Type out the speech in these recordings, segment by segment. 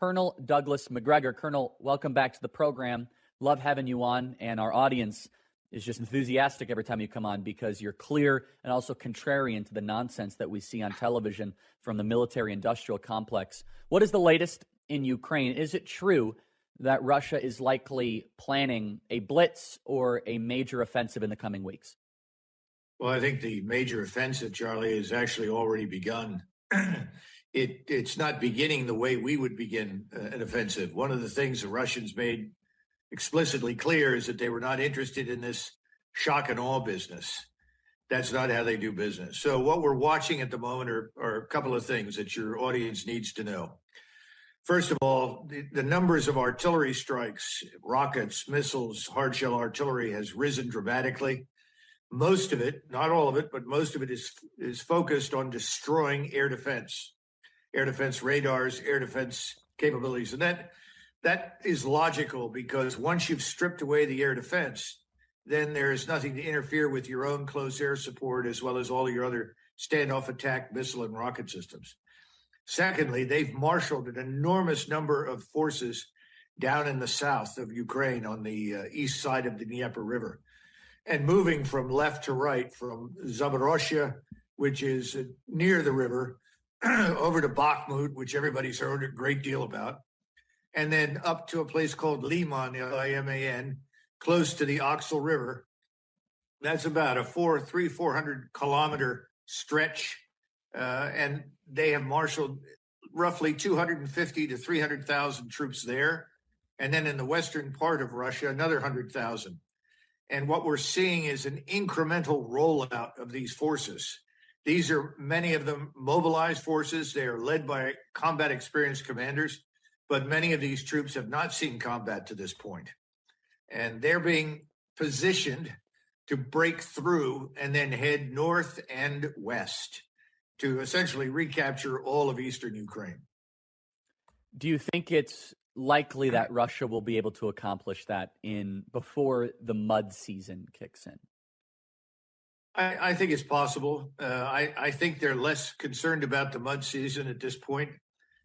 Colonel Douglas McGregor. Colonel, welcome back to the program. Love having you on, and our audience is just enthusiastic every time you come on because you're clear and also contrarian to the nonsense that we see on television from the military-industrial complex. What is the latest in Ukraine? Is it true that Russia is likely planning a blitz or a major offensive in the coming weeks? Well, I think the major offensive, Charlie, has actually already begun. It's not beginning the way we would begin an offensive. One of the things the Russians made explicitly clear is that they were not interested in this shock and awe business. That's not how they do business. So what we're watching at the moment are a couple of things that your audience needs to know. First of all, the numbers of artillery strikes, rockets, missiles, hard shell artillery has risen dramatically. Most of it, not all of it, but most of it is focused on destroying air defense radars, air defense capabilities. And that is logical because once you've stripped away the air defense, then there is nothing to interfere with your own close air support as well as all your other standoff attack missile and rocket systems. Secondly, they've marshaled an enormous number of forces down in the south of Ukraine on the east side of the Dnieper River and moving from left to right from Zaporozhye, which is near the river, over to Bakhmut, which everybody's heard a great deal about, and then up to a place called Liman, L-I-M-A-N, close to the Oxal River. That's about a 400 kilometer stretch, and they have marshaled roughly 250 to 300,000 troops there, and then in the western part of Russia, another 100,000. And what we're seeing is an incremental rollout of these forces. These are many of them mobilized forces. They are led by combat experienced commanders, but many of these troops have not seen combat to this point. And they're being positioned to break through and then head north and west to essentially recapture all of eastern Ukraine. Do you think it's likely that Russia will be able to accomplish that before the mud season kicks in? I think it's possible. I think they're less concerned about the mud season at this point,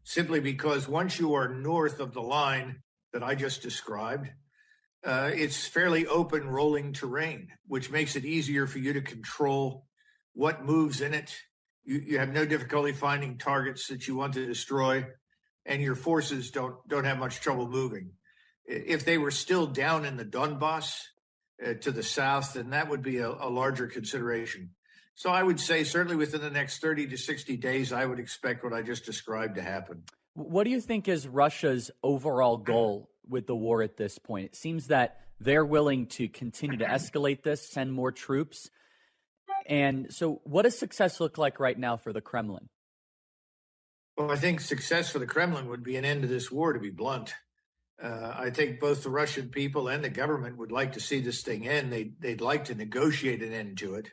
simply because once you are north of the line that I just described, it's fairly open rolling terrain, which makes it easier for you to control what moves in it. You have no difficulty finding targets that you want to destroy, and your forces don't have much trouble moving. If they were still down in the Donbass, to the south, then that would be a larger consideration. So I would say certainly within the next 30 to 60 days, I would expect what I just described to happen. What do you think is Russia's overall goal with the war at this point? It seems that they're willing to continue to escalate this, send more troops. And so what does success look like right now for the Kremlin? Well, I think success for the Kremlin would be an end to this war, to be blunt. I think both the Russian people and the government would like to see this thing end. They'd like to negotiate an end to it,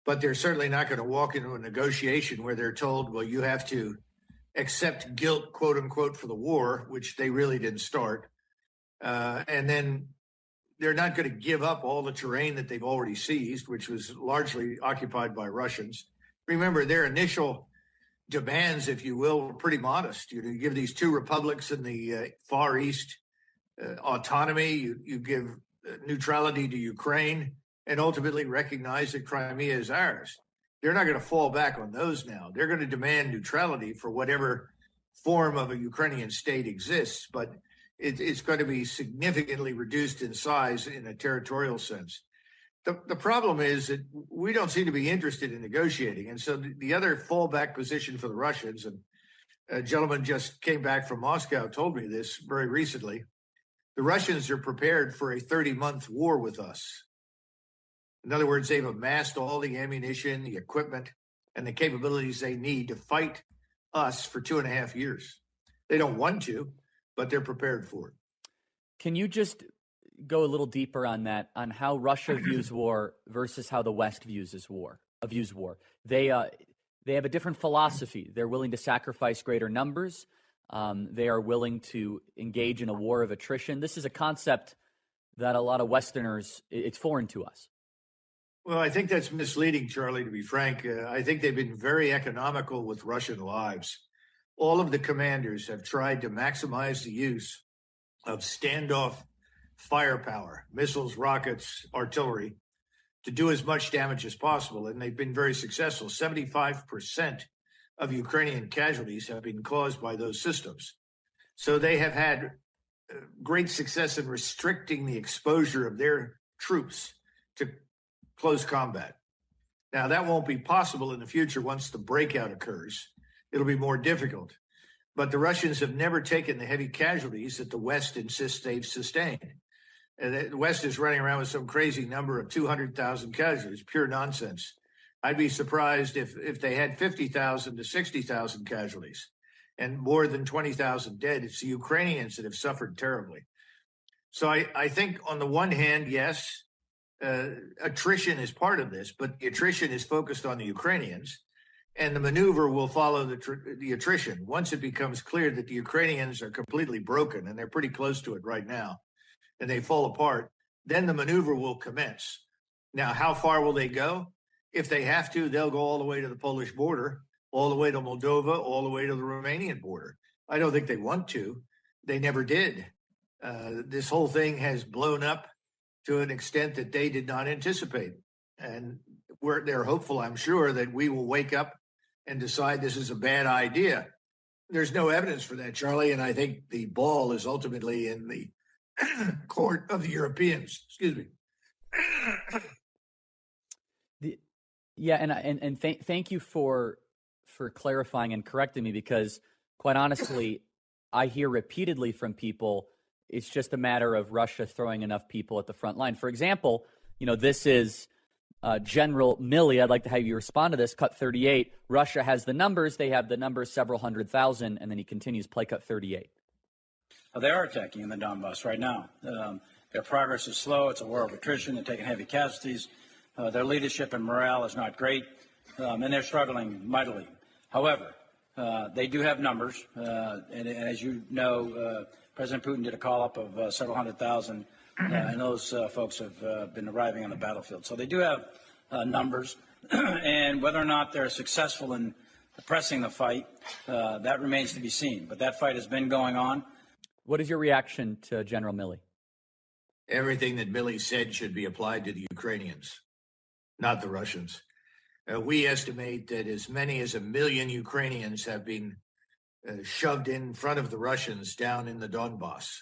but they're certainly not going to walk into a negotiation where they're told, well, you have to accept guilt, quote unquote, for the war, which they really didn't start. And then they're not going to give up all the terrain that they've already seized, which was largely occupied by Russians. Remember, their initial demands, if you will, were pretty modest. You give these two republics in the Far East autonomy, you give neutrality to Ukraine, and ultimately recognize that Crimea is ours. They're not going to fall back on those now. They're going to demand neutrality for whatever form of a Ukrainian state exists, but it's going to be significantly reduced in size in a territorial sense. The problem is that we don't seem to be interested in negotiating. And so the other fallback position for the Russians, and a gentleman just came back from Moscow, told me this very recently, the Russians are prepared for a 30-month war with us. In other words, they've amassed all the ammunition, the equipment, and the capabilities they need to fight us for 2.5 years. They don't want to, but they're prepared for it. Can you just go a little deeper on that, on how Russia views war versus how the West views war? They have a different philosophy. They're willing to sacrifice greater numbers. They are willing to engage in a war of attrition. This is a concept that a lot of Westerners, it's foreign to us. Well, I think that's misleading, Charlie, to be frank. I think they've been very economical with Russian lives. all of the commanders have tried to maximize the use of standoff firepower, missiles, rockets, artillery, to do as much damage as possible. And they've been very successful. 75% of Ukrainian casualties have been caused by those systems. So they have had great success in restricting the exposure of their troops to close combat. Now, that won't be possible in the future once the breakout occurs. It'll be more difficult. But the Russians have never taken the heavy casualties that the West insists they've sustained. And the West is running around with some crazy number of 200,000 casualties, pure nonsense. I'd be surprised if they had 50,000 to 60,000 casualties and more than 20,000 dead. It's the Ukrainians that have suffered terribly. So I think on the one hand, yes, attrition is part of this, but the attrition is focused on the Ukrainians, and the maneuver will follow the attrition. Once it becomes clear that the Ukrainians are completely broken, and they're pretty close to it right now, and they fall apart, then the maneuver will commence. Now, how far will they go? If they have to, they'll go all the way to the Polish border, all the way to Moldova, all the way to the Romanian border. I don't think they want to. They never did. This whole thing has blown up to an extent that they did not anticipate. And they're hopeful, I'm sure, that we will wake up and decide this is a bad idea. There's no evidence for that, Charlie, and I think the ball is ultimately in the court of the Europeans. Excuse me. Thank you for clarifying and correcting me, because quite honestly, I hear repeatedly from people it's just a matter of Russia throwing enough people at the front line. For example, this is General Milley. I'd like to have you respond to this. Cut 38. Russia has the numbers. They have the numbers, several 100,000. And then he continues, play cut 38. Well, they are attacking in the Donbass right now. Their progress is slow. It's a war of attrition. They're taking heavy casualties. Their leadership and morale is not great, and they're struggling mightily. However, they do have numbers, and as you know, President Putin did a call-up of several 100,000, and those folks have been arriving on the battlefield. So they do have numbers, and whether or not they're successful in suppressing the fight, that remains to be seen. But that fight has been going on. What is your reaction to General Milley? Everything that Milley said should be applied to the Ukrainians, not the Russians. We estimate that as many as 1 million Ukrainians have been shoved in front of the Russians down in the Donbass.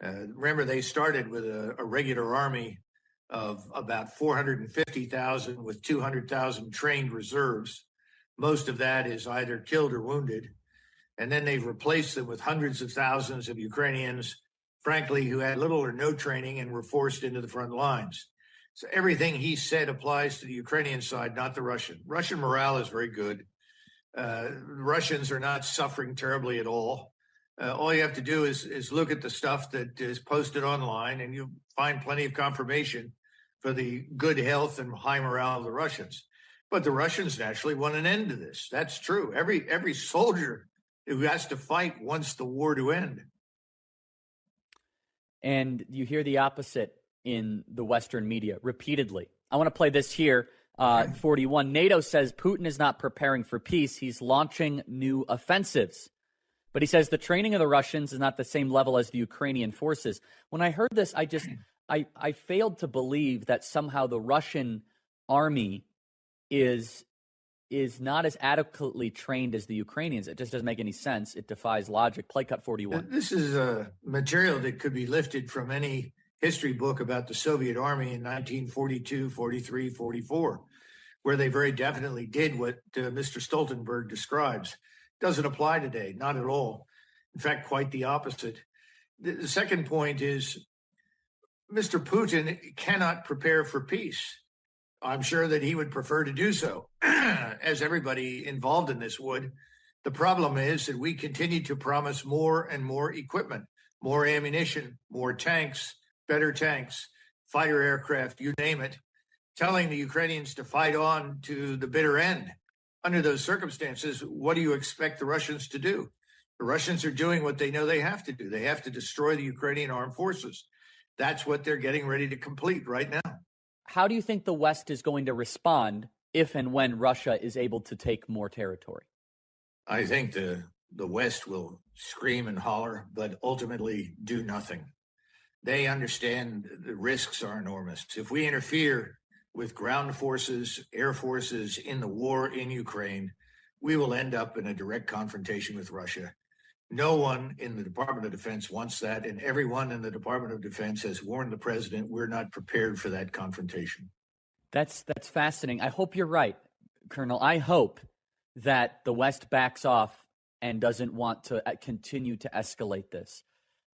Remember, they started with a regular army of about 450,000 with 200,000 trained reserves. Most of that is either killed or wounded. And then they've replaced them with hundreds of thousands of Ukrainians, frankly, who had little or no training and were forced into the front lines. So everything he said applies to the Ukrainian side, not the Russian. Russian morale is very good. Russians are not suffering terribly at all. All you have to do is look at the stuff that is posted online, and you find plenty of confirmation for the good health and high morale of the Russians. But the Russians naturally want an end to this. That's true. Every soldier who has to fight wants the war to end. And you hear the opposite in the Western media repeatedly. I want to play this here. 41. NATO says Putin is not preparing for peace. He's launching new offensives. But he says the training of the Russians is not the same level as the Ukrainian forces. When I heard this, I failed to believe that somehow the Russian army is not as adequately trained as the Ukrainians. It just doesn't make any sense. It defies logic. Play cut 41. This is a material that could be lifted from any history book about the Soviet army in 1942, 43, 44, where they very definitely did what Mr. Stoltenberg describes. Doesn't apply today, not at all. In fact, quite the opposite. The second point is Mr. Putin cannot prepare for peace. I'm sure that he would prefer to do so, as everybody involved in this would. The problem is that we continue to promise more and more equipment, more ammunition, more tanks, better tanks, fighter aircraft, you name it, telling the Ukrainians to fight on to the bitter end. Under those circumstances, what do you expect the Russians to do? The Russians are doing what they know they have to do. They have to destroy the Ukrainian armed forces. That's what they're getting ready to complete right now. How do you think the West is going to respond if and when Russia is able to take more territory? I think the the West will scream and holler, but ultimately do nothing. They understand the risks are enormous. If we interfere with ground forces, air forces in the war in Ukraine, we will end up in a direct confrontation with Russia. No one in the Department of Defense wants that, and everyone in the Department of Defense has warned the president we're not prepared for that confrontation. That's fascinating. I hope you're right, Colonel. I hope that the West backs off and doesn't want to continue to escalate this.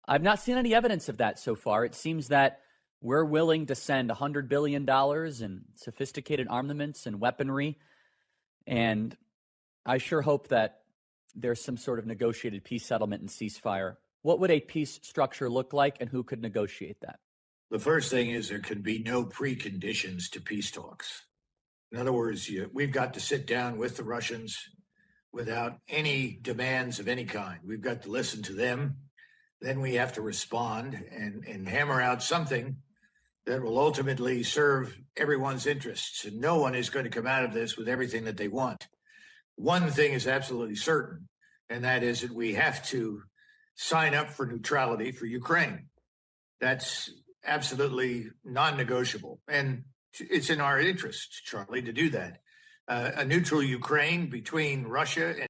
I've not seen any evidence of that so far. It seems that we're willing to send $100 billion in sophisticated armaments and weaponry, and I sure hope that there's some sort of negotiated peace settlement and ceasefire. What would a peace structure look like, and who could negotiate that? The first thing is there can be no preconditions to peace talks. In other words, we've got to sit down with the Russians without any demands of any kind. We've got to listen to them. Then we have to respond and hammer out something that will ultimately serve everyone's interests. And no one is going to come out of this with everything that they want. One thing is absolutely certain, and that is that we have to sign up for neutrality for Ukraine. That's absolutely non-negotiable. And it's in our interest, Charlie, to do that. A neutral Ukraine between Russia and